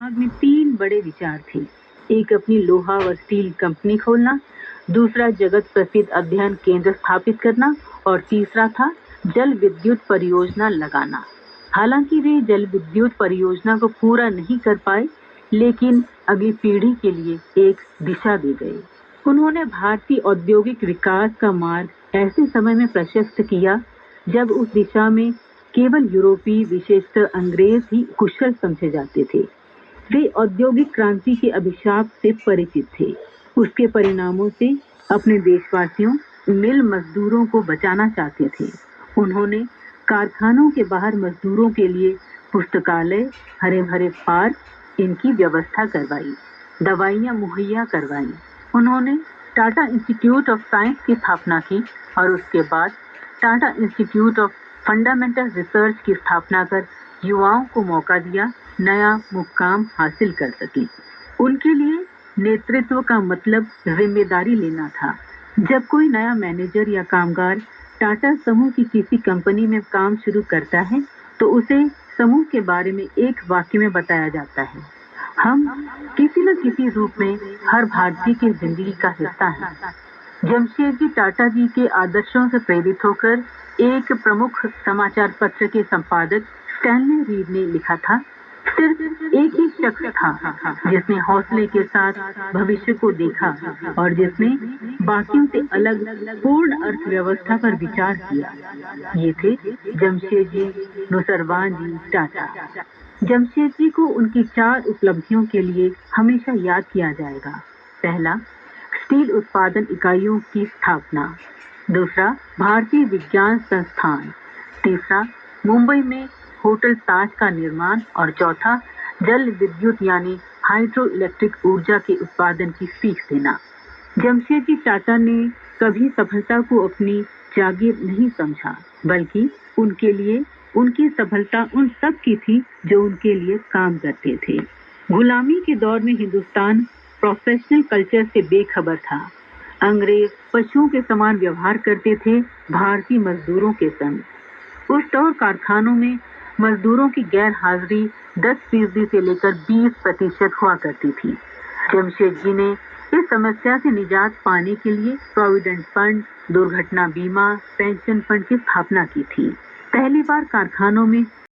दिमाग में 3 बड़े विचार थे। एक अपनी लोहा व स्टील कंपनी खोलना, दूसरा जगत प्रसिद्ध अध्ययन केंद्र स्थापित करना और तीसरा था जल विद्युत परियोजना लगाना। हालांकि वे जल विद्युत परियोजना को पूरा नहीं कर पाए, लेकिन अगली पीढ़ी के लिए एक दिशा दे गए। उन्होंने भारतीय औद्योगिक विकास का मार्ग ऐसे समय में प्रशस्त किया जब उस दिशा में केवल यूरोपीय, विशेषकर अंग्रेज ही कुशल समझे जाते थे। वे औद्योगिक क्रांति के अभिशाप से परिचित थे। उसके परिणामों से अपने देशवासियों, मिल मजदूरों को बचाना चाहते थे। उन्होंने कारखानों के बाहर मजदूरों के लिए पुस्तकालय, हरे भरे पार्क, इनकी व्यवस्था करवाई, दवाइयां मुहैया करवाई। उन्होंने टाटा इंस्टीट्यूट ऑफ साइंस की स्थापना की और उसके बाद Tata institute of fundamental research की स्थापना कर युवाओं को मौका दिया नया मुकाम हासिल कर सके। उनके लिए नेतृत्व का मतलब जिम्मेदारी लेना था। जब कोई नया मैनेजर या कामगार टाटा समूह की किसी कंपनी में काम शुरू करता है, तो उसे समूह के बारे में एक वाक्य में बताया जाता है, हम किसी न किसी रूप में हर भारतीय की जिंदगी का हिस्सा हैं। जमशेदजी टाटा जी के आदर्शों से प्रेरित होकर एक प्रमुख समाचार पत्र के संपादक स्टैनली रीड ने लिखा था, सिर्फ एक ही शख्स था जिसने हौसले के साथ भविष्य को देखा और जिसने बाकियों से अलग पूर्ण अर्थव्यवस्था पर विचार किया। ये थे जमशेदजी नुसरवान जी टाटा। जमशेदजी को उनकी 4 उपलब्धियों के लिए हमेशा याद किया जाएगा। पहला, स्टील उत्पादन इकाइयों की स्थापना। दूसरा, भारतीय विज्ञान संस्थान। तीसरा, मुंबई में होटल ताज का निर्माण और चौथा, जल विद्युत यानी हाइड्रो इलेक्ट्रिक ऊर्जा के उत्पादन की सीख देना। जमशेदजी टाटा ने कभी सफलता को अपनी जागीर नहीं समझा, बल्कि उनके लिए उनकी सफलता उन सब की थी जो उनके लिए काम करते थे। गुलामी के दौर में हिंदुस्तान प्रोफेशनल कल्चर से बेखबर था। अंग्रेज पशुओं के समान व्यवहार करते थे भारतीय मजदूरों के संग। उस दौर कारखानों में मजदूरों की गैर हाजिरी 10% से लेकर 20% हुआ करती थी। जमशेदजी ने इस समस्या से निजात पाने के लिए प्रोविडेंट फंड, दुर्घटना बीमा, पेंशन फंड की स्थापना की थी। पहली बार कारखानों में